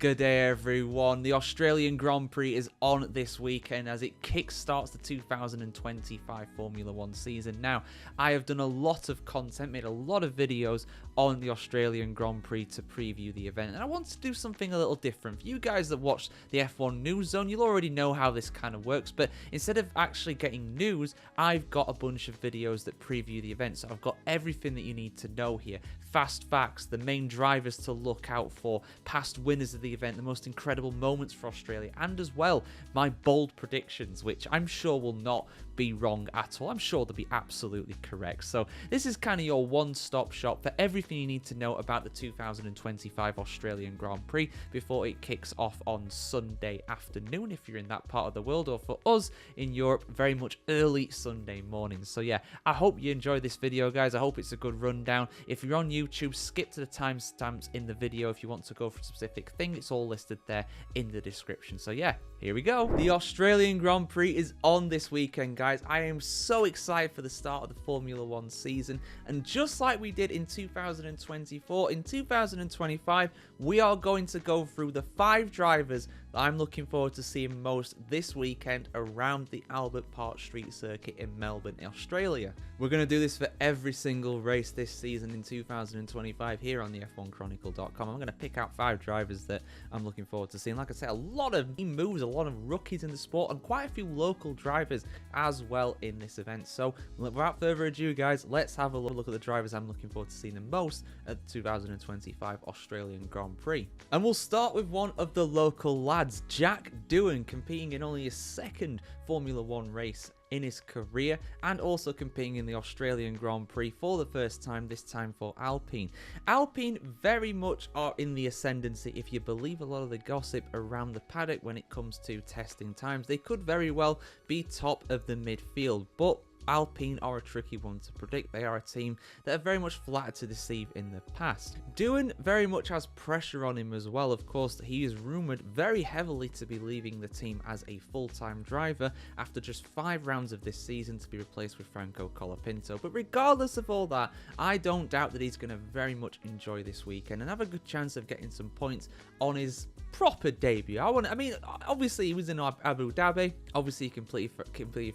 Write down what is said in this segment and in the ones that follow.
Good day, everyone. The Australian Grand Prix is on this weekend as it kickstarts the 2025 Formula 1 season. Now, I have done a lot of content, made a lot of videos on the Australian Grand Prix to preview the event, and I want to do something a little different. For you guys that watch the F1 News Zone, you'll already know how this kind of works, but instead of actually getting news, I've got a bunch of videos that preview the event, so I've got everything that you need to know here. Fast facts, the main drivers to look out for, past winners of the event, the most incredible moments for Australia, and as well, my bold predictions, which I'm sure will not be wrong at all. I'm sure they'll be absolutely correct. So this is kind of your one-stop shop for everything you need to know about the 2025 Australian Grand Prix before it kicks off on Sunday afternoon if you're in that part of the world, or for us in Europe, very much early Sunday mornings. So yeah, I hope you enjoy this video, guys. I hope it's a good rundown. If you're on YouTube, skip to the timestamps in the video if you want to go for a specific thing. It's all listed there in the description. So yeah, here we go. The Australian Grand Prix is on this weekend, guys. I am so excited for the start of the Formula 1 season, and just like we did in 2024, in 2025 we are going to go through the 5 drivers that I'm looking forward to seeing most this weekend around the Albert Park Street circuit in Melbourne, Australia. We're going to do this for every single race this season in 2025 here on the F1Chronicle.com. I'm going to pick out 5 drivers that I'm looking forward to seeing. Like I said, a lot of new moves, a lot of rookies in the sport, and quite a few local drivers as well in this event. So without further ado, guys, let's have a look at the drivers I'm looking forward to seeing the most at the 2025 Australian Grand Prix. And we'll start with one of the local lads, Jack Doohan, competing in only his second Formula 1 race in his career, and also competing in the Australian Grand Prix for the first time, this time for Alpine. Alpine very much are in the ascendancy if you believe a lot of the gossip around the paddock when it comes to testing times. They could very well be top of the midfield, but Alpine are a tricky one to predict. They are a team that are very much flattered to deceive in the past. Doohan very much has pressure on him as well. Of course, he is rumoured very heavily to be leaving the team as a full-time driver after just 5 rounds of this season to be replaced with Franco Colapinto. But regardless of all that, I don't doubt that he's going to very much enjoy this weekend and have a good chance of getting some points on his proper debut. I mean, obviously he was in Abu Dhabi. Obviously he completed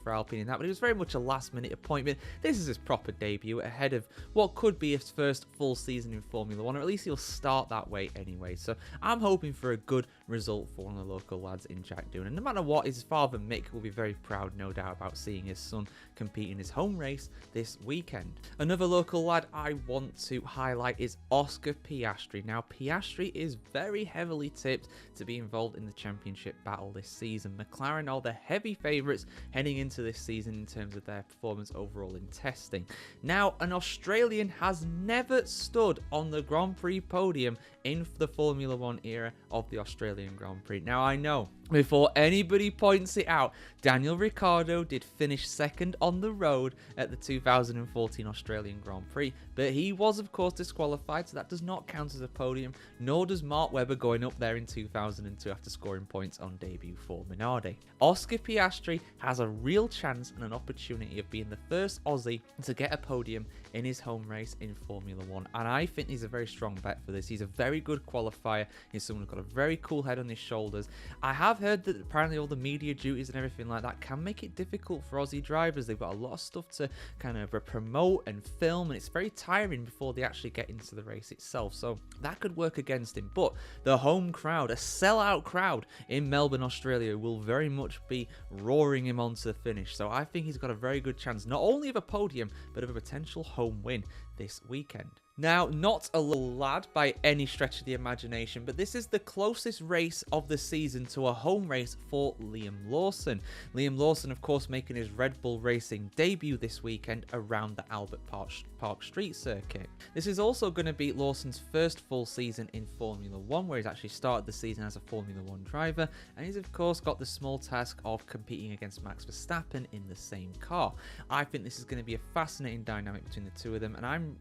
for Alpine in that, but it was very much a last-minute appointment. This is his proper debut ahead of what could be his first full season in Formula 1, or at least he'll start that way anyway. So I'm hoping for a good result for one of the local lads in Jack Doohan. And no matter what, his father Mick will be very proud, no doubt, about seeing his son compete in his home race this weekend. Another local lad I want to highlight is Oscar Piastri. Now, Piastri is very heavily tipped to be involved in the championship battle this season. McLaren are the heavy favourites heading into this season in terms of their performance overall in testing. Now, an Australian has never stood on the Grand Prix podium in the Formula 1 era of the Australian Grand Prix. Now, I know, before anybody points it out, Daniel Ricciardo did finish second on the road at the 2014 Australian Grand Prix, but he was of course disqualified, so that does not count as a podium, nor does Mark Webber going up there in 2002 after scoring points on debut for Minardi. Oscar Piastri has a real chance and an opportunity of being the first Aussie to get a podium in his home race in Formula 1, and I think he's a very strong bet for this. He's a very good qualifier. He's someone who's got a very cool head on his shoulders. I have heard that apparently all the media duties and everything like that can make it difficult for Aussie drivers. They've got a lot of stuff to kind of promote and film, and it's very tiring before they actually get into the race itself, so that could work against him. But the home crowd, a sellout crowd in Melbourne, Australia, will very much be roaring him onto the finish, so I think he's got a very good chance not only of a podium but of a potential home win this weekend. Now, not a little lad by any stretch of the imagination, but this is the closest race of the season to a home race for Liam Lawson. Liam Lawson, of course, making his Red Bull Racing debut this weekend around the Albert Park Street circuit. This is also going to be Lawson's first full season in Formula 1, where he's actually started the season as a Formula 1 driver, and he's of course got the small task of competing against Max Verstappen in the same car. I think this is going to be a fascinating dynamic between the two of them, and I'm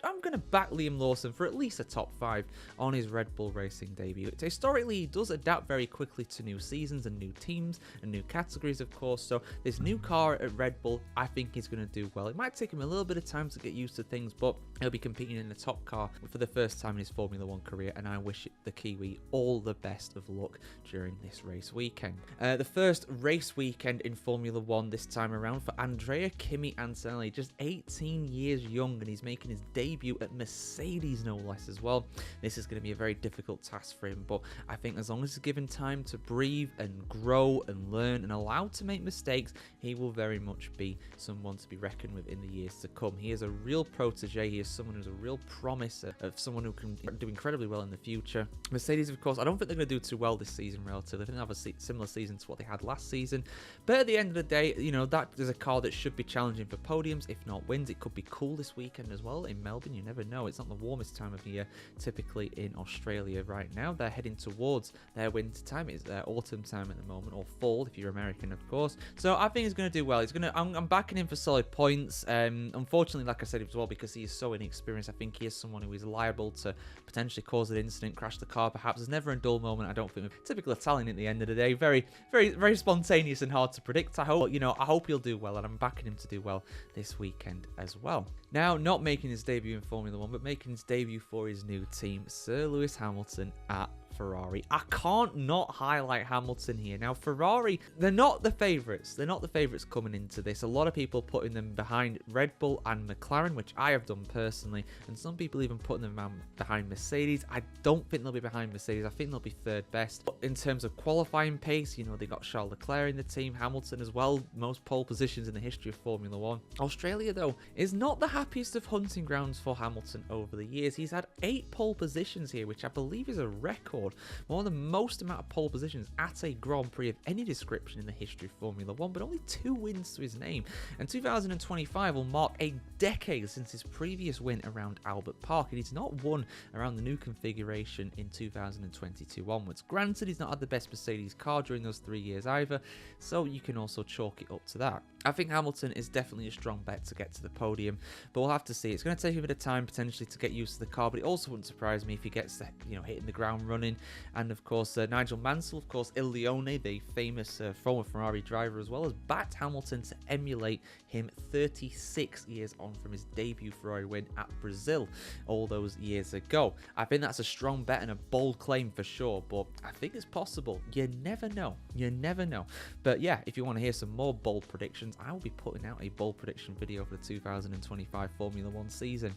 I'm going to back Liam Lawson for at least a top 5 on his Red Bull Racing debut. Historically, he does adapt very quickly to new seasons and new teams and new categories, of course. So this new car at Red Bull, I think he's going to do well. It might take him a little bit of time to get used to things, but he'll be competing in the top car for the first time in his Formula 1 career, and I wish the Kiwi all the best of luck during this race weekend. The first race weekend in Formula 1 this time around for Andrea Kimi Antonelli, just 18 years young, and he's making his debut at Mercedes no less as well. This is going to be a very difficult task for him, but I think as long as he's given time to breathe and grow and learn and allowed to make mistakes, he will very much be someone to be reckoned with in the years to come. He is a real protege. He is someone who's a real promise of someone who can do incredibly well in the future. Mercedes, of course, I don't think they're going to do too well this season relatively. I think they have a similar season to what they had last season, but at the end of the day, you know, that is a car that should be challenging for podiums, if not wins. It could be cool this weekend as well in Melbourne. You never know. It's not the warmest time of year typically in Australia right now. They're heading towards their winter time. It's their autumn time at the moment, or fall if you're American, of course. So I think he's going to do well. He's going to. I'm backing him for solid points. Unfortunately, like I said as well, because he is so inexperienced, I think he is someone who is liable to potentially cause an incident, crash the car. Perhaps there's never a dull moment. I don't think. Typical Italian at the end of the day. Very, very, very spontaneous and hard to predict. I hope, I hope he'll do well, and I'm backing him to do well this weekend as well. Now, not making his debut in Formula 1, but making his debut for his new team, Sir Lewis Hamilton at Ferrari. I can't not highlight Hamilton here. Now, Ferrari, they're not the favourites. They're not the favourites coming into this. A lot of people putting them behind Red Bull and McLaren, which I have done personally, and some people even putting them behind Mercedes. I don't think they'll be behind Mercedes. I think they'll be third best. But in terms of qualifying pace, you know, they got Charles Leclerc in the team, Hamilton as well, most pole positions in the history of Formula 1. Australia, though, is not the happiest of hunting grounds for Hamilton over the years. He's had 8 pole positions here, which I believe is a record. One of the most amount of pole positions at a Grand Prix of any description in the history of Formula 1, but only 2 wins to his name. And 2025 will mark a decade since his previous win around Albert Park, and he's not won around the new configuration in 2022 onwards. Granted, he's not had the best Mercedes car during those 3 years either, so you can also chalk it up to that. I think Hamilton is definitely a strong bet to get to the podium, but we'll have to see. It's going to take a bit of time potentially to get used to the car, but it also wouldn't surprise me if he gets, hitting the ground running. And of course, Nigel Mansell, of course, Il Leone, the famous former Ferrari driver as well, has backed Hamilton to emulate him 36 years on from his debut Ferrari win at Brazil all those years ago. I think that's a strong bet and a bold claim for sure, but I think it's possible. You never know. You never know. But yeah, if you want to hear some more bold predictions, I will be putting out a bold prediction video for the 2025 Formula 1 season.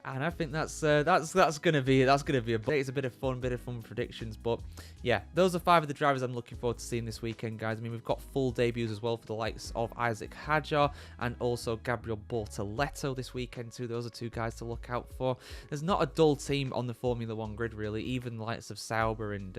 And I think that's gonna be a it's a bit of fun predictions. But yeah, those are 5 of the drivers I'm looking forward to seeing this weekend, guys. I mean, we've got full debuts as well for the likes of Isaac Hadjar and also Gabriel Bortoleto this weekend too. Those are 2 guys to look out for. There's not a dull team on the Formula 1 grid really. Even the likes of Sauber and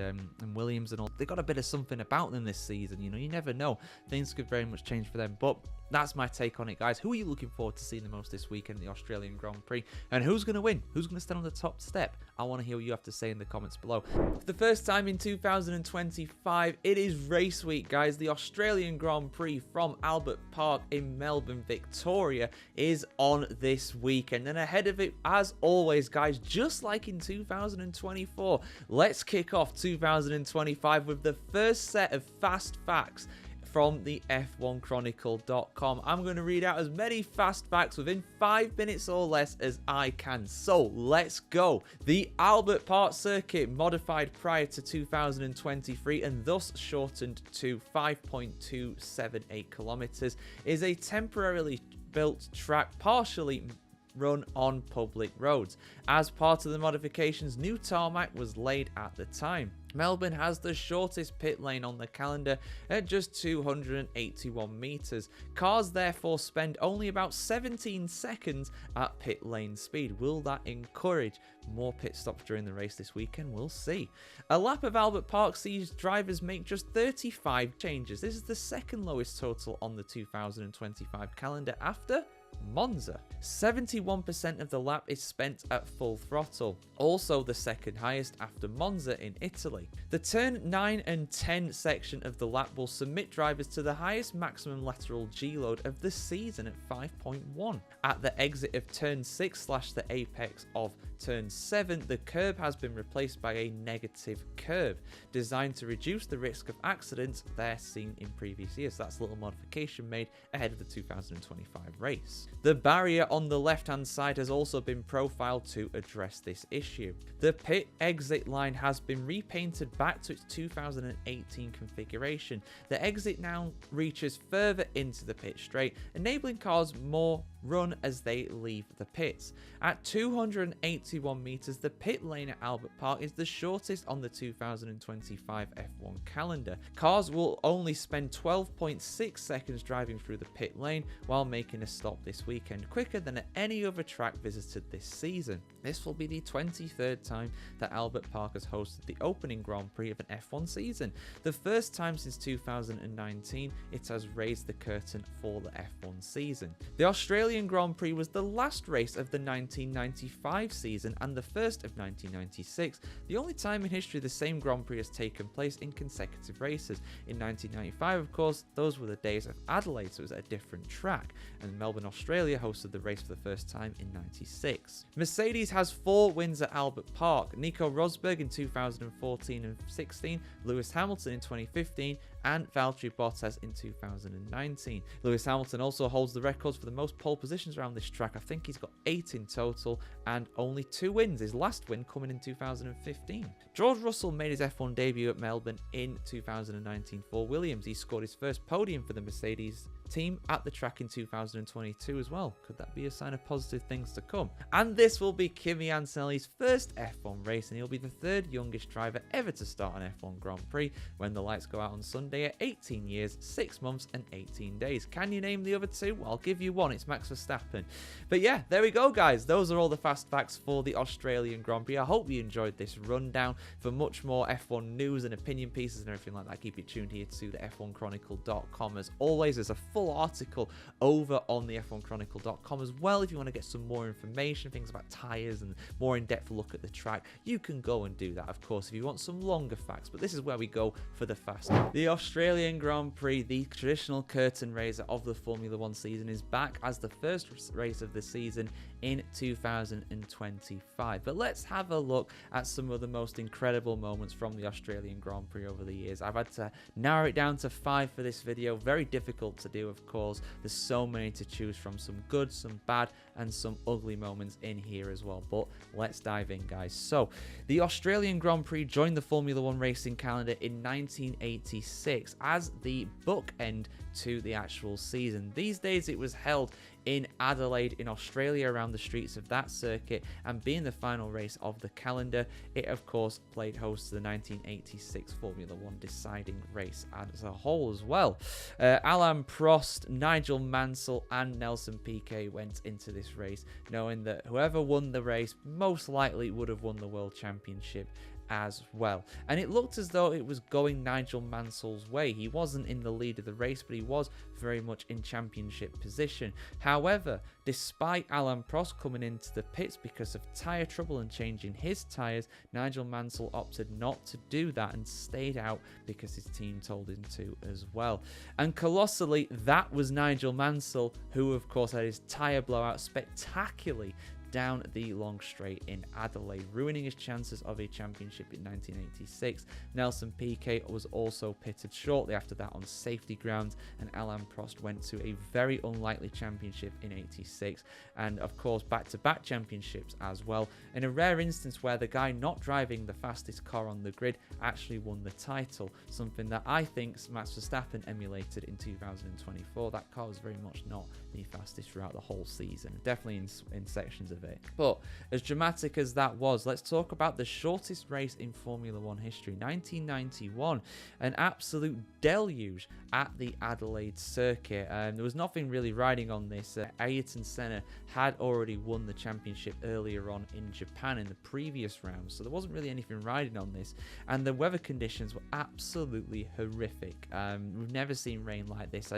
Williams and all, they got a bit of something about them this season. You know, you never know. Things could very much change for them. But that's my take on it, guys. Who are you looking forward to seeing the most this weekend in the Australian Grand Prix? And who's going to win? Who's going to stand on the top step? I want to hear what you have to say in the comments below. For the first time in 2025, it is race week, guys. The Australian Grand Prix from Albert Park in Melbourne, Victoria is on this weekend. And ahead of it, as always, guys, just like in 2024, let's kick off 2025 with the first set of fast facts from the F1Chronicle.com. I'm going to read out as many fast facts within 5 minutes or less as I can. So let's go. The Albert Park circuit, modified prior to 2023 and thus shortened to 5.278 kilometers, is a temporarily built track partially run on public roads. As part of the modifications, new tarmac was laid at the time. Melbourne has the shortest pit lane on the calendar at just 281 meters. Cars therefore spend only about 17 seconds at pit lane speed. Will that encourage more pit stops during the race this weekend? We'll see. A lap of Albert Park sees drivers make just 35 changes. This is the second lowest total on the 2025 calendar after Monza. 71% of the lap is spent at full throttle, also the second highest after Monza in Italy. The turn 9 and 10 section of the lap will submit drivers to the highest maximum lateral G load of the season at 5.1. At the exit of turn 6 / the apex of turn 7, the curb has been replaced by a negative curb, designed to reduce the risk of accidents there seen in previous years. So that's a little modification made ahead of the 2025 race. The barrier on the left-hand side has also been profiled to address this issue. The pit exit line has been repainted back to its 2018 configuration. The exit now reaches further into the pit straight, enabling cars more run as they leave the pits. At 281 meters, the pit lane at Albert Park is the shortest on the 2025 F1 calendar. Cars will only spend 12.6 seconds driving through the pit lane while making a stop this weekend, quicker than at any other track visited this season. This will be the 23rd time that Albert Park has hosted the opening Grand Prix of an F1 season. The first time since 2019 it has raised the curtain for the F1 season. The Australian Grand Prix was the last race of the 1995 season and the first of 1996, the only time in history the same Grand Prix has taken place in consecutive races. In 1995, of course, those were the days of Adelaide, so it was at a different track, and Melbourne, Australia hosted the race for the first time in 96. Mercedes has 4 wins at Albert Park: Nico Rosberg in 2014 and 16, Lewis Hamilton in 2015, and Valtteri Bottas in 2019. Lewis Hamilton also holds the records for the most pole positions around this track. I think he's got 8 in total and only 2 wins, his last win coming in 2015. George Russell made his F1 debut at Melbourne in 2019 for Williams. He scored his first podium for the Mercedes team at the track in 2022 as well. Could that be a sign of positive things to come? And this will be Kimi Antonelli's first F1 race, and he'll be the 3rd youngest driver ever to start an F1 Grand Prix when the lights go out on Sunday at 18 years, 6 months and 18 days. Can you name the other 2? Well, I'll give you one. It's Max Verstappen. But yeah, there we go, guys. Those are all the fast facts for the Australian Grand Prix. I hope you enjoyed this rundown. For much more F1 news and opinion pieces and everything like that, keep it tuned here to the F1Chronicle.com. As always, there's a full article over on the F1Chronicle.com as well. If you want to get some more information, things about tyres and more in-depth look at the track, you can go and do that, of course, if you want some longer facts. But this is where we go for the fast. The Australian Grand Prix, the traditional curtain raiser of the Formula 1 season, is back as the first race of the season in 2025. But let's have a look at some of the most incredible moments from the Australian Grand Prix over the years. I've had to narrow it down to 5 for this video. Very difficult to do, of course. There's so many to choose from, some good, some bad, and some ugly moments in here as well. But let's dive in, guys. So the Australian Grand Prix joined the Formula 1 racing calendar in 1986 as the bookend to the actual season. These days it was held in Adelaide in Australia, around the streets of that circuit, and being the final race of the calendar, it of course played host to the 1986 Formula 1 deciding race as a whole as well. Alain Prost, Nigel Mansell and Nelson Piquet went into this race knowing that whoever won the race most likely would have won the World Championship as well. And it looked as though it was going Nigel Mansell's way. He wasn't in the lead of the race, but he was very much in championship position. However, despite Alain Prost coming into the pits because of tyre trouble and changing his tyres, Nigel Mansell opted not to do that and stayed out because his team told him to as well. And colossally, that was Nigel Mansell, who of course had his tyre blowout spectacularly down the long straight in Adelaide, ruining his chances of a championship in 1986. Nelson Piquet was also pitted shortly after that on safety grounds, and Alain Prost went to a very unlikely championship in 86, and of course back-to-back championships as well, in a rare instance where the guy not driving the fastest car on the grid actually won the title, something that I think Max Verstappen emulated in 2024. That car was very much not the fastest throughout the whole season, definitely in sections of it. But as dramatic as that was, let's talk about the shortest race in Formula 1 history. 1991, an absolute deluge at the Adelaide circuit. There was nothing really riding on this. Ayrton Senna had already won the championship earlier on in Japan in the previous round, so there wasn't really anything riding on this, and the weather conditions were absolutely horrific. We've never seen rain like this,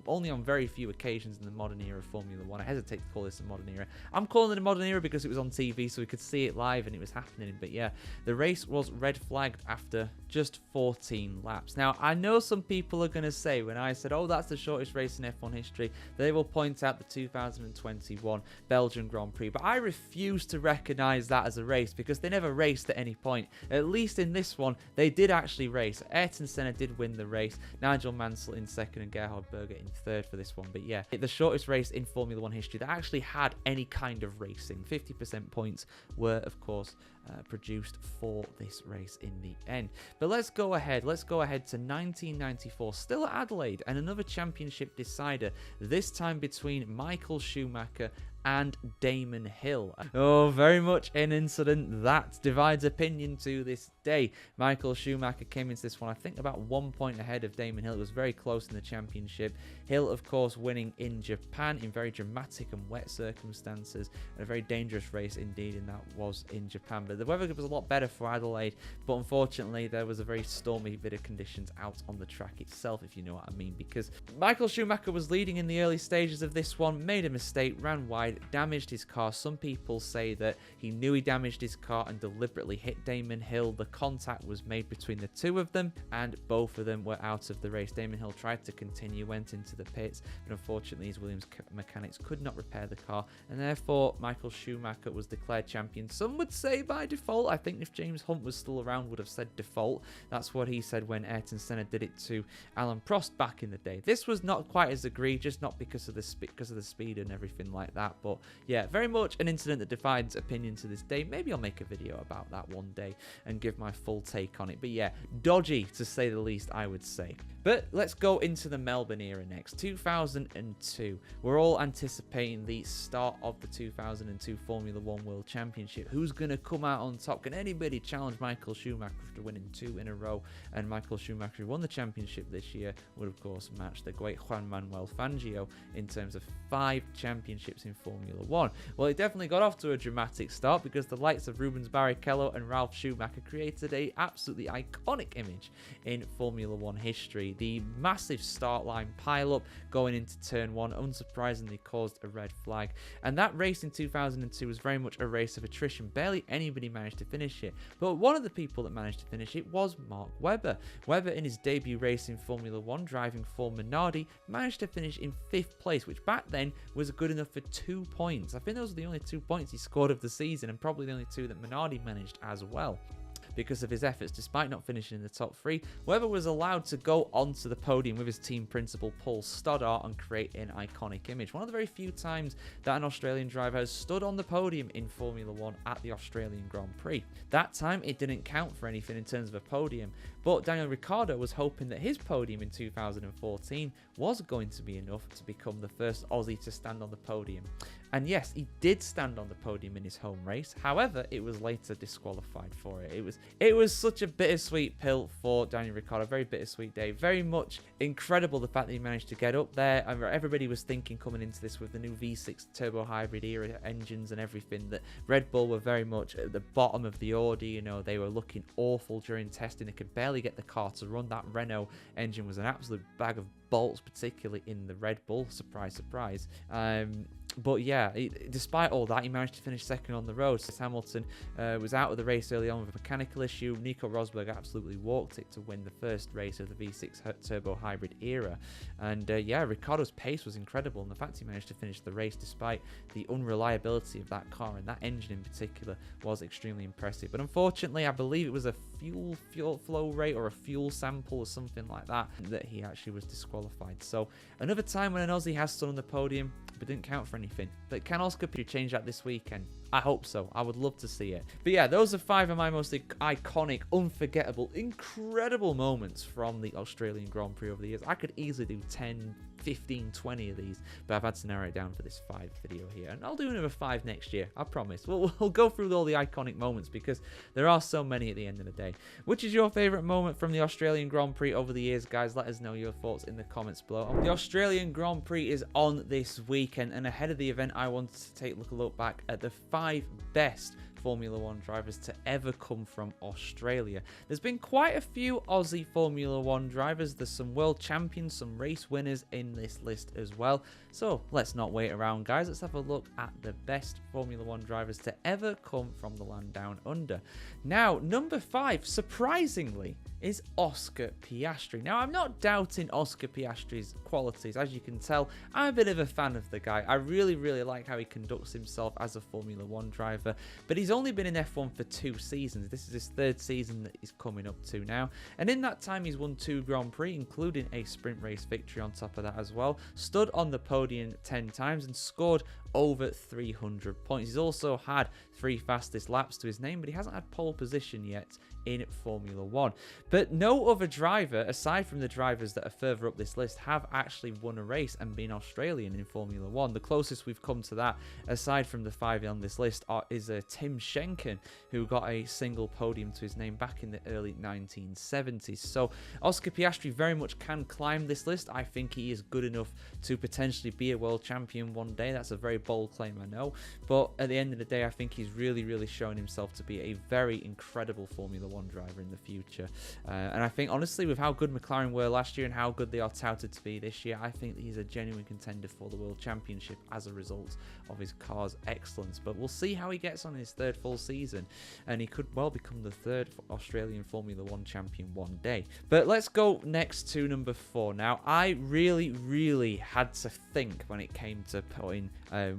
only on very few occasions in the modern era of Formula 1. I hesitate to call this a modern era. I'm calling it a modern era because it was on TV, so we could see it live and it was happening. But yeah, the race was red flagged after just 14 laps. Now, I know some people are going to say, when I said, oh, that's the shortest race in F1 history, they will point out the 2021 Belgian Grand Prix, but I refuse to recognize that as a race because they never raced at any point. At least in this one, they did actually race. Ayrton Senna did win the race, Nigel Mansell in second and Gerhard Berger in third for this one. But yeah, the shortest race in Formula 1 history that actually had any kind of racing. 50% points were, of course, produced for this race in the end. But let's go ahead to 1994, still at Adelaide, and another championship decider, this time between Michael Schumacher and Damon Hill. Oh, very much an incident that divides opinion to this day. Michael Schumacher came into this one, I think, about 1 point ahead of Damon Hill. It was very close in the championship. Hill, of course, winning in Japan in very dramatic and wet circumstances, and a very dangerous race indeed, and that was in Japan. But the weather was a lot better for Adelaide, but unfortunately there was a very stormy bit of conditions out on the track itself, if you know what I mean, because Michael Schumacher was leading in the early stages of this one, made a mistake, ran wide, damaged his car. Some people say that he knew he damaged his car and deliberately hit Damon Hill. The contact was made between the two of them, and both of them were out of the race. Damon Hill tried to continue, went into the pits, but unfortunately his Williams mechanics could not repair the car, and therefore Michael Schumacher was declared champion. Some would say by default. I think if James Hunt was still around, would have said default. That's what he said when Ayrton Senna did it to Alan Prost back in the day. This was not quite as egregious, not because of the speed and everything like that, but yeah, very much an incident that divides opinion to this day. Maybe I'll make a video about that one day and give my full take on it. But yeah, dodgy to say the least, I would say. But let's go into the Melbourne era next. 2002. We're all anticipating the start of the 2002 Formula 1 World Championship. Who's going to come out on top? Can anybody challenge Michael Schumacher after winning 2 in a row? And Michael Schumacher, who won the championship this year, would of course match the great Juan Manuel Fangio in terms of 5 championships in Formula 1. Well, it definitely got off to a dramatic start because the likes of Rubens Barrichello and Ralf Schumacher created a absolutely iconic image in Formula 1 history. The massive start line pile-up going into turn 1 unsurprisingly caused a red flag, and that race in 2002 was very much a race of attrition. Barely anybody managed to finish it, but one of the people that managed to finish it was Mark Webber. Webber, in his debut race in Formula 1, driving for Minardi, managed to finish in 5th place, which back then was good enough for 2 points. I think those were the only 2 points he scored of the season, and probably the only 2 that Minardi managed as well. Because of his efforts, despite not finishing in the top 3, Webber was allowed to go onto the podium with his team principal Paul Stoddart and create an iconic image. One of the very few times that an Australian driver has stood on the podium in Formula 1 at the Australian Grand Prix. That time it didn't count for anything in terms of a podium, but Daniel Ricciardo was hoping that his podium in 2014 was going to be enough to become the first Aussie to stand on the podium. And yes, he did stand on the podium in his home race. However, it was later disqualified for it. It was such a bittersweet pill for Daniel Ricciardo. Very bittersweet day. Very much incredible the fact that he managed to get up there. Everybody was thinking coming into this with the new V6 turbo hybrid era engines and everything that Red Bull were very much at the bottom of the order. You know, they were looking awful during testing. They could barely get the car to run. That Renault engine was an absolute bag of bolts, particularly in the Red Bull. Surprise, surprise. But yeah, despite all that, he managed to finish second on the road. Hamilton was out of the race early on with a mechanical issue. Nico Rosberg absolutely walked it to win the first race of the V6 turbo hybrid era. And yeah, Ricciardo's pace was incredible, and the fact he managed to finish the race despite the unreliability of that car and that engine in particular was extremely impressive. But unfortunately, I believe it was a fuel flow rate or a fuel sample or something like that he actually was disqualified. So another time when an Aussie has stood on the podium but didn't count for anything. But can Oscar Piastri change that this weekend? I hope so. I would love to see it. But yeah, those are 5 of my most iconic, unforgettable, incredible moments from the Australian Grand Prix over the years. I could easily do 10, 15, 20 of these, but I've had to narrow it down for this 5 video here, and I'll do another 5 next year, I promise. We'll go through all the iconic moments because there are so many at the end of the day. Which is your favourite moment from the Australian Grand Prix over the years, guys? Let us know your thoughts in the comments below. The Australian Grand Prix is on this weekend, and ahead of the event, I wanted to take a look back at the 5 best Formula 1 drivers to ever come from Australia. There's been quite a few Aussie Formula 1 drivers. There's some world champions, some race winners in this list as well. So let's not wait around, guys. Let's have a look at the best Formula 1 drivers to ever come from the land down under. Now, number 5, surprisingly, is Oscar Piastri. Now, I'm not doubting Oscar Piastri's qualities. As you can tell, I'm a bit of a fan of the guy. I really like how he conducts himself as a Formula 1 driver, but he's only been in F1 for 2 seasons. This is his 3rd season that he's coming up to now, and in that time, he's won 2 Grand Prix, including a sprint race victory on top of that as well, stood on the podium 10 times, and scored over 300 points. He's also had 3 fastest laps to his name, but he hasn't had pole position yet in Formula 1. But no other driver, aside from the drivers that are further up this list, have actually won a race and been Australian in Formula 1. The closest we've come to that, aside from the 5 on this list, is Tim Schenken, who got a single podium to his name back in the early 1970s. So Oscar Piastri very much can climb this list. I think he is good enough to potentially be a world champion one day. That's a very bold claim, I know. But at the end of the day, I think he's really showing himself to be a very incredible Formula 1 driver in the future. And I think, honestly, with how good McLaren were last year and how good they are touted to be this year, I think that he's a genuine contender for the World Championship as a result of his car's excellence. But we'll see how he gets on in his 3rd full season, and he could well become the 3rd Australian Formula 1 champion one day. But let's go next to number 4. Now, I really had to think when it came to putting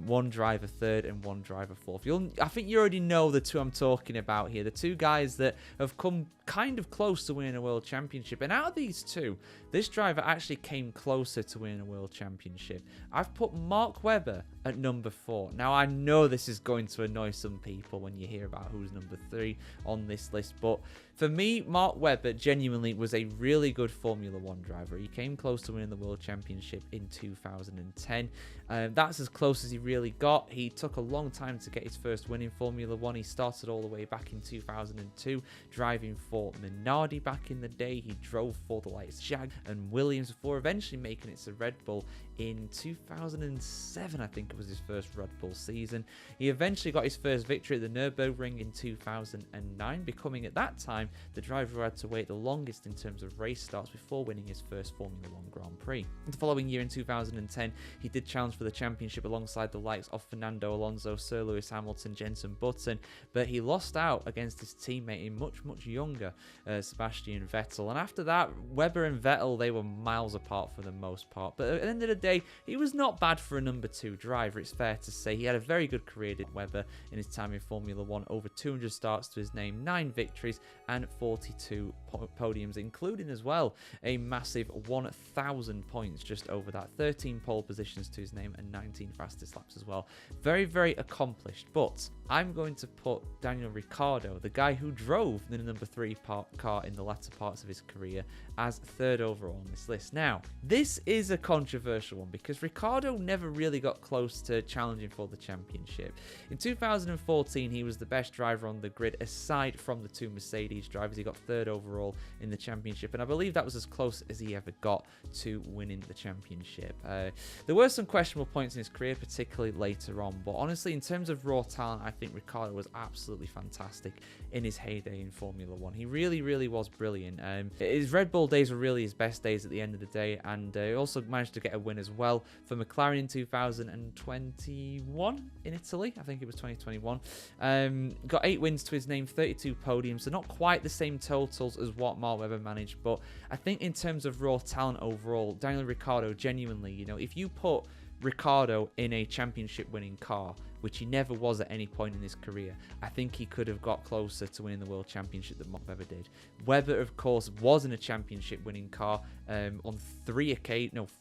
one driver 3rd and one driver 4th. I think you already know the 2 I'm talking about here. The 2 guys that have come kind of close to winning a world championship. And out of these 2, this driver actually came closer to winning a world championship. I've put Mark Webber at number 4. Now, I know this is going to annoy some people when you hear about who's number 3 on this list, but for me, Mark Webber genuinely was a really good Formula 1 driver. He came close to winning the World Championship in 2010. That's as close as he really got. He took a long time to get his first win in Formula 1. He started all the way back in 2002, driving for Minardi back in the day. He drove for the likes of Jag and Williams before eventually making it to Red Bull in 2007, I think it was his first Red Bull season. He eventually got his first victory at the Nürburgring in 2009, becoming at that time the driver who had to wait the longest in terms of race starts before winning his first Formula 1 Grand Prix. The following year in 2010, he did challenge for the championship alongside the likes of Fernando Alonso, Sir Lewis Hamilton, Jenson Button, but he lost out against his teammate in much younger Sebastian Vettel. And after that, Webber and Vettel, they were miles apart for the most part. But at the end of the day, he was not bad for a number 2 driver, it's fair to say. He had a very good career, did Webber, in his time in Formula 1. Over 200 starts to his name, 9 victories, and 42 podiums, including as well a massive 1,000 points just over that. 13 pole positions to his name and 19 fastest laps as well. Very accomplished. But I'm going to put Daniel Ricciardo, the guy who drove the number 3 car in the latter parts of his career, as 3rd overall on this list. Now, this is a controversial one because Ricciardo never really got close to challenging for the championship. In 2014, he was the best driver on the grid aside from the 2 Mercedes drivers. He got 3rd overall in the championship, and I believe that was as close as he ever got to winning the championship. There were some questionable points in his career, particularly later on, but honestly, in terms of raw talent, I think Ricciardo was absolutely fantastic in his heyday in Formula 1. He really was brilliant. His Red Bull days were really his best days at the end of the day, and he also managed to get a win as well for McLaren in 2021 in Italy. I think it was 2021. Got 8 wins to his name, 32 podiums, so not quite the same totals as what Mark Webber managed, but I think in terms of raw talent overall, Daniel Ricciardo genuinely, if you put Ricciardo in a championship winning car which he never was at any point in his career. I think he could have got closer to winning the World Championship than what Webber did. Webber, of course, was in a championship winning car on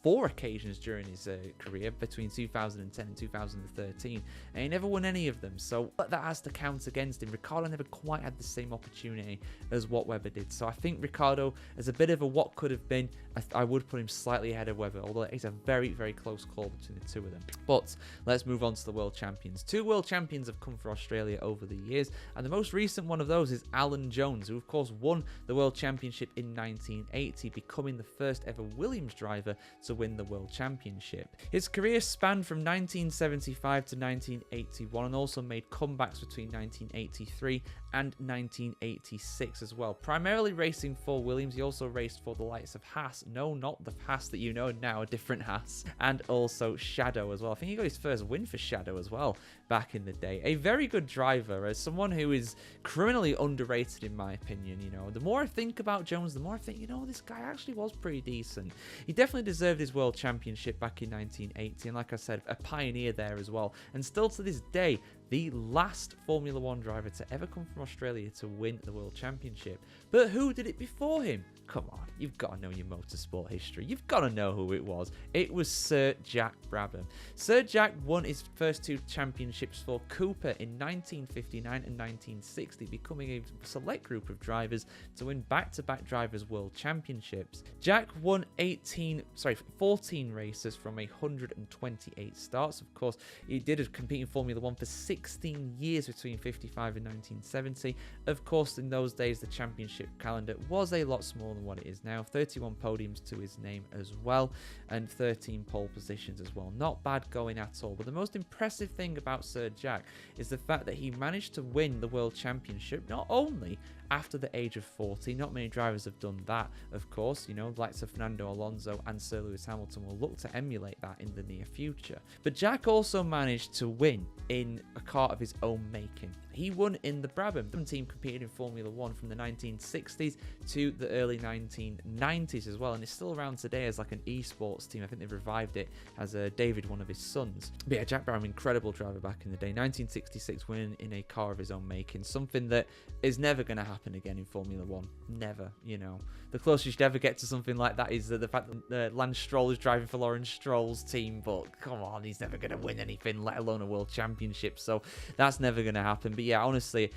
4 occasions during his career between 2010 and 2013, and he never won any of them. So that has to count against him. Ricciardo never quite had the same opportunity as what Webber did. So I think Ricciardo, as a bit of a what could have been, I would put him slightly ahead of Webber, although it's a very, very close call between the two of them. But let's move on to the world champions. 2 world champions have come for Australia over the years, and the most recent one of those is Alan Jones, who of course won the world championship in 1980, becoming the first ever Williams driver to win the world championship. His career spanned from 1975 to 1981 and also made comebacks between 1983 and 1986 as well. Primarily racing for Williams, he also raced for the likes of Haas. No, not the Haas that you know now, a different Haas. And also Shadow as well. I think he got his first win for Shadow as well back in the day. A very good driver, as someone who is criminally underrated in my opinion. You know, the more I think about Jones, the more I think, you know, this guy actually was pretty decent. He definitely deserved his world championship back in 1980, and like I said, a pioneer there as well. And still to this day, the last Formula 1 driver to ever come from Australia to win the World Championship. But who did it before him? Come on, you've got to know your motorsport history. You've got to know who it was. It was Sir Jack Brabham. Sir Jack won his first 2 championships for Cooper in 1959 and 1960, becoming a select group of drivers to win back-to-back Drivers' World Championships. Jack won 14 races from 128 starts. Of course, he did compete in Formula 1 for 16 years between 55 and 1970. Of course, in those days, the championship calendar was a lot smaller than what it is now. 31 podiums to his name as well, and 13 pole positions as well. Not bad going at all. But the most impressive thing about Sir Jack is the fact that he managed to win the World Championship not only after the age of 40. Not many drivers have done that, of course. You know, the likes of Fernando Alonso and Sir Lewis Hamilton will look to emulate that in the near future. But Jack also managed to win in a car of his own making. He won in the Brabham. The team competed in Formula 1 from the 1960s to the early 1990s as well, and it's still around today as like an esports team. I think they've revived it as David, one of his sons. But yeah, Jack Brabham, incredible driver back in the day. 1966 winning in a car of his own making, something that is never going to happen again in Formula 1. Never, you know. The closest you'd ever get to something like that is the fact that Lance Stroll is driving for Lawrence Stroll's team, but come on, he's never going to win anything, let alone a world championship, so that's never going to happen. But yeah, honestly,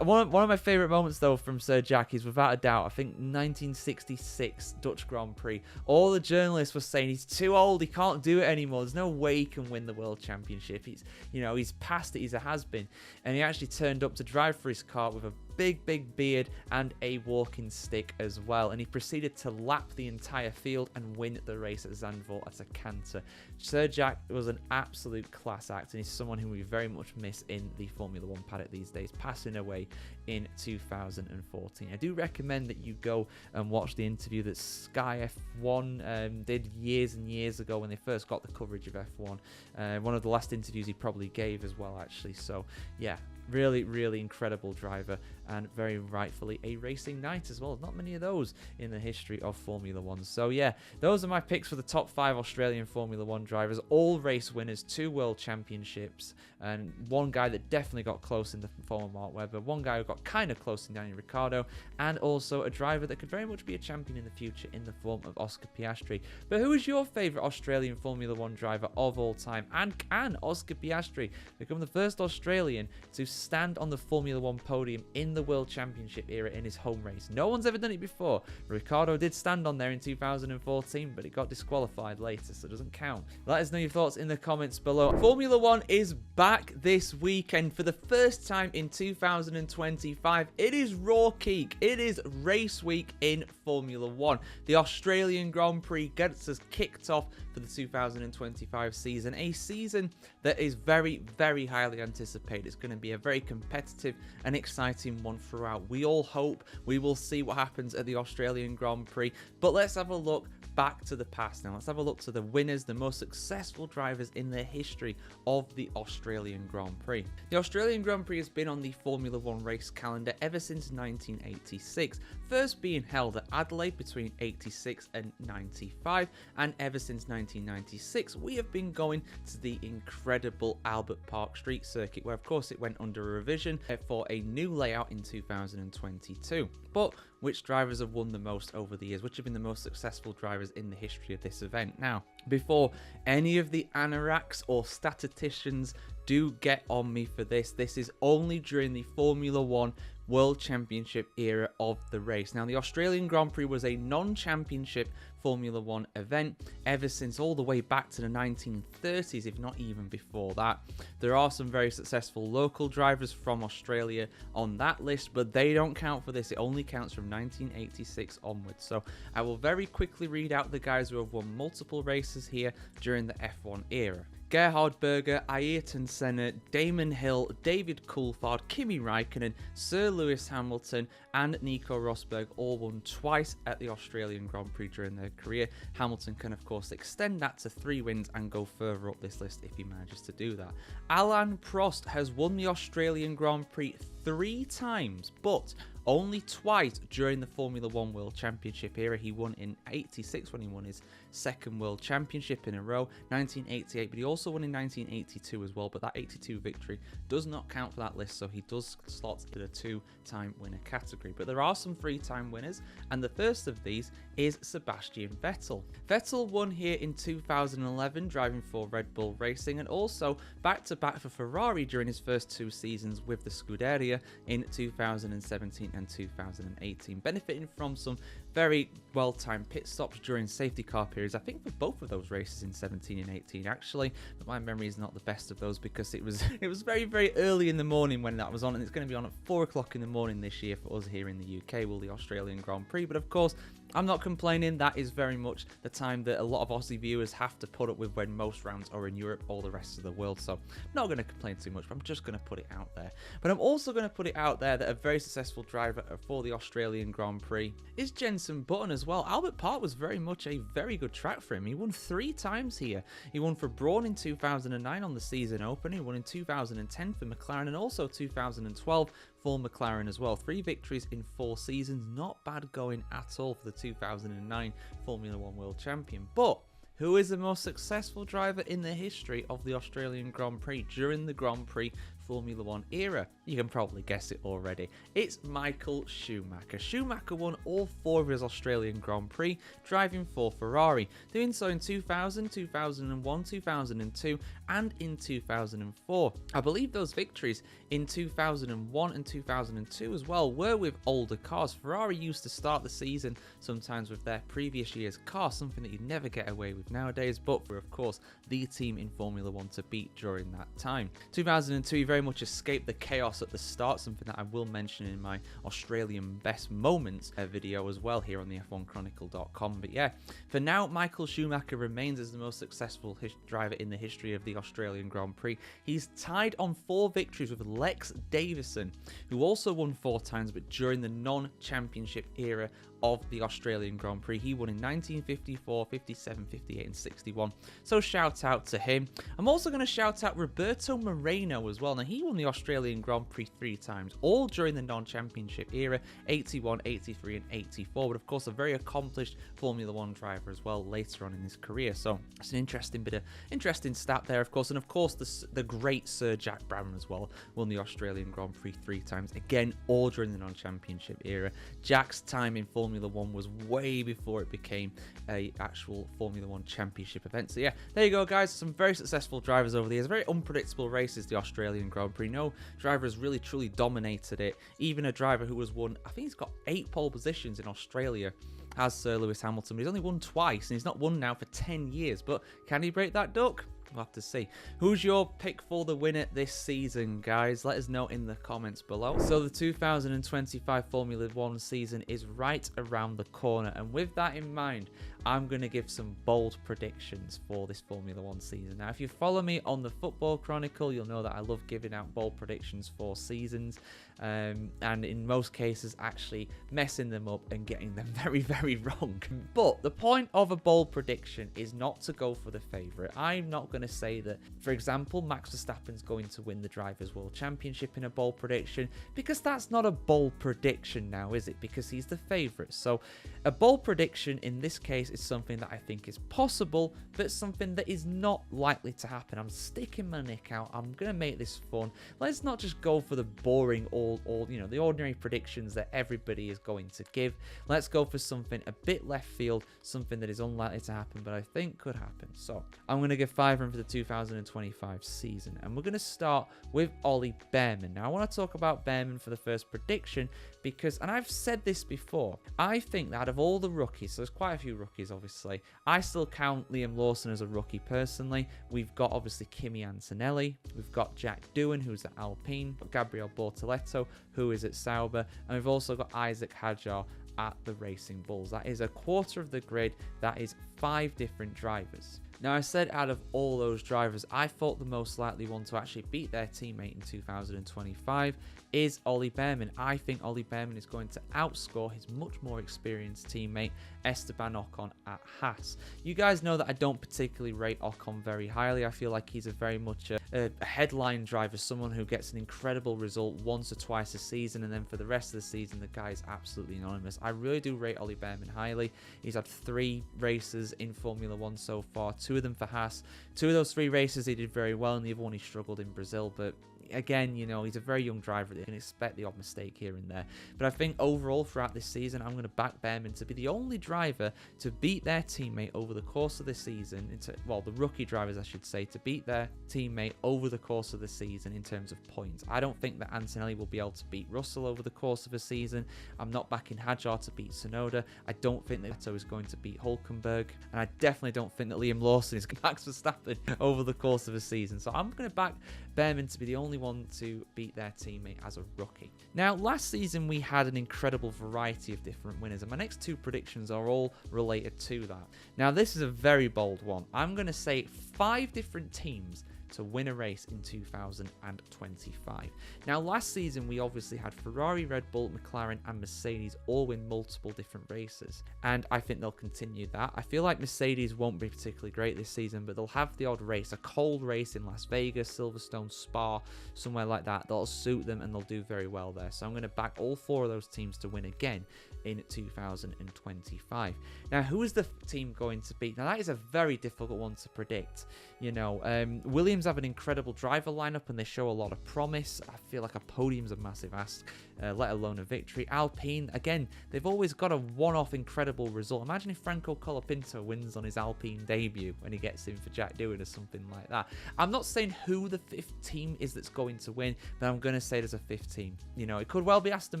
one of my favourite moments though from Sir Jack is without a doubt, I think 1966 Dutch Grand Prix. All the journalists were saying he's too old, he can't do it anymore, there's no way he can win the world championship. He's past it, he's a has-been, and he actually turned up to drive for his car with a big beard and a walking stick as well, and he proceeded to lap the entire field and win the race at Zandvoort at a canter. Sir Jack was an absolute class act, and he's someone who we very much miss in the Formula 1 paddock these days, passing away in 2014. I do recommend that you go and watch the interview that Sky F1 did years and years ago when they first got the coverage of F1. One of the last interviews he probably gave as well, actually. So yeah, really incredible driver, and very rightfully a racing knight as well. Not many of those in the history of Formula 1. So yeah, those are my picks for the top 5 Australian Formula 1 drivers. All race winners, 2 world championships, and one guy that definitely got close in the form of Mark Webber, one guy who got kind of close in Daniel Ricciardo, and also a driver that could very much be a champion in the future in the form of Oscar Piastri. But who is your favourite Australian Formula 1 driver of all time? And can Oscar Piastri become the first Australian to stand on the Formula 1 podium in the World Championship era in his home race? No one's ever done it before. Ricciardo did stand on there in 2014, but it got disqualified later, so it doesn't count. Let us know your thoughts in the comments below. Formula 1 is back this weekend for the first time in 2025. It is Raw Week. It is race week in Formula 1. The Australian Grand Prix gets us kicked off for the 2025 season, a season that is very highly anticipated. It's going to be a very competitive and exciting one One throughout. We all hope. We will see what happens at the Australian Grand Prix. But let's have a look back to the past now. Let's have a look to the winners, the most successful drivers in the history of the Australian Grand Prix. The Australian Grand Prix has been on the Formula One race calendar ever since 1986, first being held at Adelaide between 86 and 95, and ever since 1996 we have been going to the incredible Albert Park Street circuit, where of course it went under a revision for a new layout in 2022. But which drivers have won the most over the years? Which have been the most successful drivers in the history of this event? Now, before any of the anoraks or statisticians do get on me for this, this is only during the Formula One World Championship era of the race. Now, the Australian Grand Prix was a non-championship Formula One event ever since all the way back to the 1930s, if not even before that. There are some very successful local drivers from Australia on that list, but they don't count for this. It only counts from 1986 onwards. So I will very quickly read out the guys who have won multiple races here during the F1 era. Gerhard Berger, Ayrton Senna, Damon Hill, David Coulthard, Kimi Raikkonen, Sir Lewis Hamilton and Nico Rosberg all won twice at the Australian Grand Prix during their career. Hamilton can of course extend that to 3 wins and go further up this list if he manages to do that. Alain Prost has won the Australian Grand Prix 3 times, but only twice during the Formula One World Championship era. He won in 86 when he won his second World Championship in a row, 1988, but he also won in 1982 as well, but that 82 victory does not count for that list, so he does slot in a 2-time winner category. But there are some 3-time winners, and the first of these is Sebastian Vettel. Vettel won here in 2011 driving for Red Bull Racing, and also back-to-back for Ferrari during his first 2 seasons with the Scuderia in 2017 and 2018, benefiting from some very well-timed pit stops during safety car periods, I think for both of those races in 17 and 18 actually, but my memory is not the best of those because it was very, very early in the morning when that was on, and it's going to be on at 4 o'clock in the morning this year for us here in the UK, will the Australian Grand Prix. But of course, I'm not complaining. That is very much the time that a lot of Aussie viewers have to put up with when most rounds are in Europe or the rest of the world. So I'm not going to complain too much, but I'm just going to put it out there. But I'm also going to put it out there that a very successful driver for the Australian Grand Prix is Jenson Button as well. Albert Park was very much a very good track for him. He won 3 times here. He won for Brawn in 2009 on the season opener. He won in 2010 for McLaren and also 2012 for McLaren as well. 3 victories in 4 seasons. Not bad going at all for the 2009 Formula One World Champion. But who is the most successful driver in the history of the Australian Grand Prix during the Grand Prix Formula One era? You can probably guess it already. It's Michael Schumacher. Schumacher won all 4 of his Australian Grand Prix driving for Ferrari, doing so in 2000, 2001, 2002 and in 2004. I believe those victories in 2001 and 2002 as well were with older cars. Ferrari used to start the season sometimes with their previous year's car, something that you'd never get away with nowadays, but were of course the team in Formula One to beat during that time. 2002 he very much escaped the chaos at the start, something that I will mention in my Australian best moments video as well here on the F1Chronicle.com. But yeah, for now Michael Schumacher remains as the most successful driver in the history of the Australian Grand Prix. He's tied on 4 victories with Lex Davison, who also won 4 times but during the non-championship era of the Australian Grand Prix. He won in 1954, 57, 58 and 61. So shout out to him. I'm also going to shout out Roberto Moreno as well. Now he won the Australian Grand Prix 3 times, all during the non-championship era, 81, 83 and 84. But of course a very accomplished Formula One driver as well later on in his career. So it's an interesting stat there of course. And of course the great Sir Jack Brown as well won the Australian Grand Prix 3 times, again all during the non-championship era. Jack's time in Formula One was way before it became a actual Formula One championship event. So yeah, there you go guys, some very successful drivers over the years. Very unpredictable races, the Australian Grand Prix. No driver has really truly dominated it. Even a driver who has won, I think he's got 8 pole positions in Australia, has Sir Lewis Hamilton, but he's only won twice and he's not won now for 10 years. But can he break that duck? We'll have to see. Who's your pick for the winner this season, guys? Let us know in the comments below. So the 2025 Formula One season is right around the corner, and with that in mind, I'm going to give some bold predictions for this Formula 1 season. Now, if you follow me on the Football Chronicle, you'll know that I love giving out bold predictions for seasons, and in most cases actually messing them up and getting them very, very wrong. But the point of a bold prediction is not to go for the favourite. I'm not going to say that, for example, Max Verstappen's going to win the Drivers' World Championship in a bold prediction, because that's not a bold prediction now, is it? Because he's the favourite. So a bold prediction in this case is something that I think is possible, but something that is not likely to happen. I'm sticking my neck out. I'm going to make this fun. Let's not just go for the boring, the ordinary predictions that everybody is going to give. Let's go for something a bit left field, something that is unlikely to happen, but I think could happen. So I'm going to give 5 for the 2025 season, and we're going to start with Ollie Bearman. Now I want to talk about Bearman for the first prediction because, and I've said this before, I think that out of all the rookies, so there's quite a few rookies obviously, I still count Liam Lawson as a rookie personally. We've got obviously Kimi Antonelli, we've got Jack Doohan, who's at Alpine, Gabriel Bortoleto, who is at Sauber, and we've also got Isaac Hadjar at the Racing Bulls. That is a quarter of the grid. That is 5 different drivers. Now, I said out of all those drivers, I thought the most likely one to actually beat their teammate in 2025 is Ollie Bearman. I think Ollie Bearman is going to outscore his much more experienced teammate Esteban Ocon at Haas. You guys know that I don't particularly rate Ocon very highly. I feel like he's a very much a headline driver, someone who gets an incredible result once or twice a season, and then for the rest of the season, the guy is absolutely anonymous. I really do rate Ollie Bearman highly. He's had 3 races in Formula 1 so far, 2 of them for Haas. 2 of those 3 races he did very well, and the other one he struggled in Brazil, but again, you know, he's a very young driver. You can expect the odd mistake here and there. But I think overall throughout this season, I'm going to back Bearman to be the only driver to beat their teammate over the course of the season. The rookie drivers, I should say, to beat their teammate over the course of the season in terms of points. I don't think that Antonelli will be able to beat Russell over the course of a season. I'm not backing Hadjar to beat Tsunoda. I don't think that Vettel is going to beat Hülkenberg. And I definitely don't think that Liam Lawson is going to Max Verstappen over the course of a season. So I'm going to back Bearman to be the only one to beat their teammate as a rookie. Now, last season we had an incredible variety of different winners, and my next 2 predictions are all related to that. Now, this is a very bold one. I'm going to say 5 different teams to win a race in 2025. Now, last season we obviously had Ferrari, Red Bull, McLaren and Mercedes all win multiple different races, and I think they'll continue that. I feel like Mercedes won't be particularly great this season, but they'll have the odd race, a cold race in Las Vegas, Silverstone, Spa, somewhere like that. That'll suit them and they'll do very well there. So I'm going to back all 4 of those teams to win again in 2025. Now, who is the team going to beat? Now, that is a very difficult one to predict. You know, Williams have an incredible driver lineup and they show a lot of promise. I feel like a podium's a massive ask, let alone a victory. Alpine, again, they've always got a one-off incredible result. Imagine if Franco Colapinto wins on his Alpine debut when he gets in for Jack Doohan or something like that. I'm not saying who the 5th team is that's going to win, but I'm going to say there's a 5th team. You know, it could well be Aston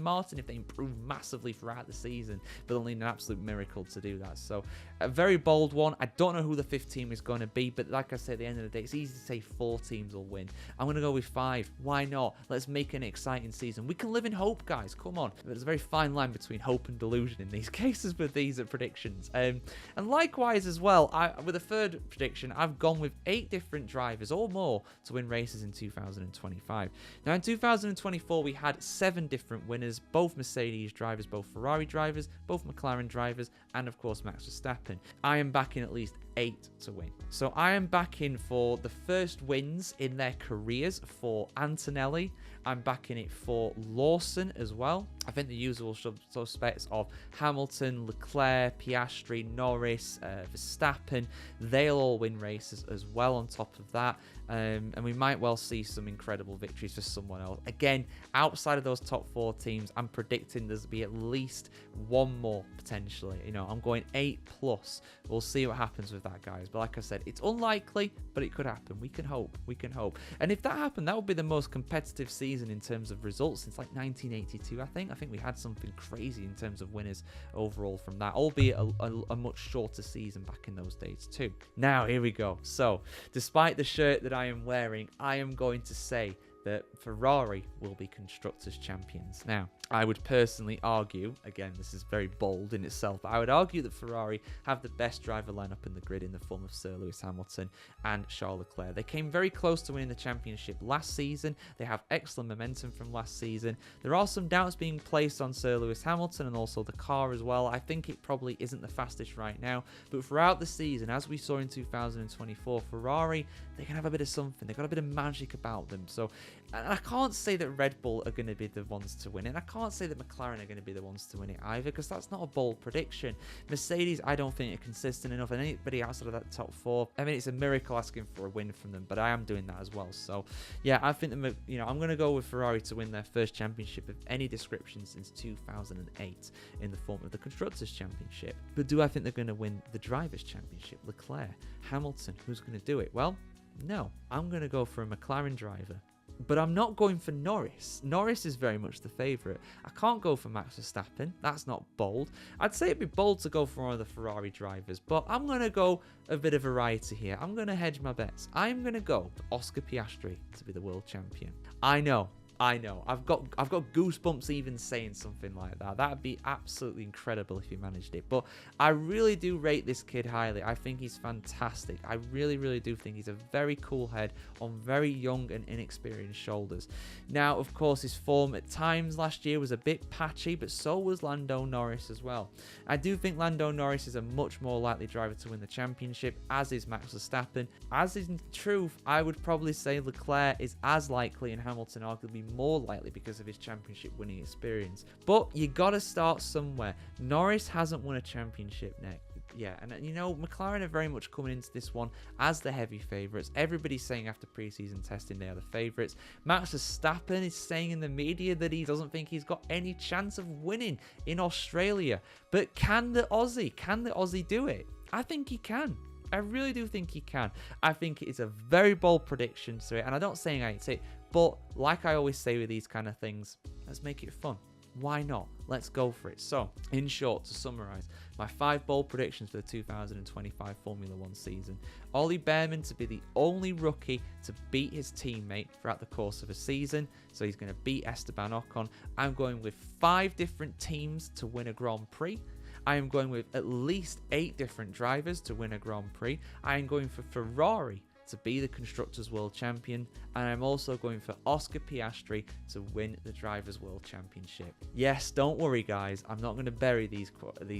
Martin if they improve massively throughout the season, but they'll need an absolute miracle to do that. So a very bold one. I don't know who the 5th team is going to be, but like I said, at the end of the day, it's easy to say 4 teams will win. I'm going to go with 5. Why not? Let's make an exciting season. We can live in hope, guys. Come on. There's a very fine line between hope and delusion in these cases with these predictions. And likewise as well, with a third prediction, I've gone with 8 different drivers or more to win races in 2025. Now, in 2024, we had 7 different winners, both Mercedes drivers, both Ferrari drivers, both McLaren drivers, and of course Max Verstappen. I am backing at least 8 to win. So I am backing for the first wins in their careers for Antonelli. I'm backing it for Lawson as well. I think the usual suspects of Hamilton, Leclerc, Piastri, Norris, Verstappen, they'll all win races as well on top of that. And we might well see some incredible victories for someone else. Again, outside of those top 4 teams, I'm predicting there's be at least 1 more potentially. You know, I'm going 8+. We'll see what happens with that, guys. But like I said, it's unlikely, but it could happen. We can hope. We can hope. And if that happened, that would be the most competitive season in terms of results since like 1982, I think. I think we had something crazy in terms of winners overall from that, albeit a much shorter season back in those days too. Now, here we go. So, despite the shirt that I am wearing, I am going to say that Ferrari will be Constructors' Champions. Now, I would personally argue, again, this is very bold in itself, but I would argue that Ferrari have the best driver lineup in the grid in the form of Sir Lewis Hamilton and Charles Leclerc. They came very close to winning the championship last season. They have excellent momentum from last season. There are some doubts being placed on Sir Lewis Hamilton and also the car as well. I think it probably isn't the fastest right now, but throughout the season, as we saw in 2024, Ferrari, they can have a bit of something. They've got a bit of magic about them. So, and I can't say that Red Bull are going to be the ones to win it. I can't say that McLaren are going to be the ones to win it either, because that's not a bold prediction. Mercedes, I don't think are consistent enough, and anybody outside of that top 4, I mean, it's a miracle asking for a win from them, but I am doing that as well. So, yeah, I think that, I'm going to go with Ferrari to win their first championship of any description since 2008 in the form of the Constructors' Championship. But do I think they're going to win the Drivers' Championship? Leclerc, Hamilton, who's going to do it? Well, no, I'm going to go for a McLaren driver. But I'm not going for Norris. Norris is very much the favourite. I can't go for Max Verstappen. That's not bold. I'd say it'd be bold to go for one of the Ferrari drivers, but I'm going to go a bit of variety here. I'm going to hedge my bets. I'm going to go for Oscar Piastri to be the world champion. I know. I've got goosebumps even saying something like that. That'd be absolutely incredible if he managed it. But I really do rate this kid highly. I think he's fantastic. I really, really do think he's a very cool head on very young and inexperienced shoulders. Now, of course, his form at times last year was a bit patchy, but so was Lando Norris as well. I do think Lando Norris is a much more likely driver to win the championship, as is Max Verstappen. As in truth, I would probably say Leclerc is as likely and Hamilton arguably more likely because of his championship winning experience. But you gotta start somewhere. Norris hasn't won a championship yet, and McLaren are very much coming into this one as the heavy favourites. Everybody's saying after pre-season testing they are the favourites. Max Verstappen is saying in the media that he doesn't think he's got any chance of winning in Australia. But can the Aussie do it? I think he can. I really do think he can. I think it's a very bold prediction to it, and I don't say it, but like I always say with these kind of things, let's make it fun. Why not? Let's go for it. So, in short, to summarise, my 5 bold predictions for the 2025 Formula 1 season. Ollie Behrman to be the only rookie to beat his teammate throughout the course of a season. So he's going to beat Esteban Ocon. I'm going with 5 different teams to win a Grand Prix. I am going with at least 8 different drivers to win a Grand Prix. I am going for Ferrari to be the Constructors' World Champion, and I'm also going for Oscar Piastri to win the Drivers' World Championship. Yes, don't worry guys, I'm not going to bury these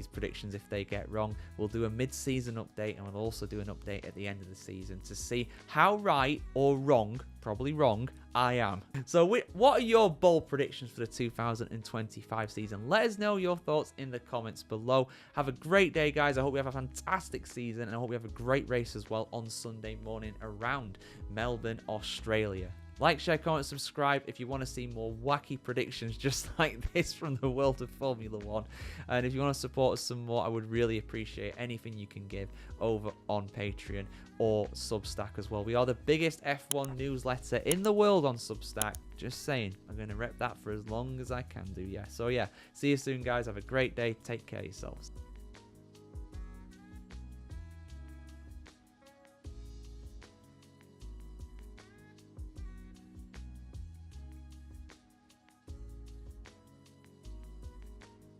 predictions if they get wrong. We'll do a mid-season update, and we'll also do an update at the end of the season to see how right or wrong, probably wrong, I am. So what are your bold predictions for the 2025 season? Let us know your thoughts in the comments below. Have a great day, guys. I hope we have a fantastic season, and I hope we have a great race as well on Sunday morning around Melbourne, Australia. Like, share, comment, subscribe if you want to see more wacky predictions just like this from the world of Formula 1. And if you want to support us some more, I would really appreciate anything you can give over on Patreon or Substack as well. We are the biggest F1 newsletter in the world on Substack. Just saying. I'm going to rep that for as long as I can do. Yeah. So yeah, see you soon, guys. Have a great day. Take care of yourselves.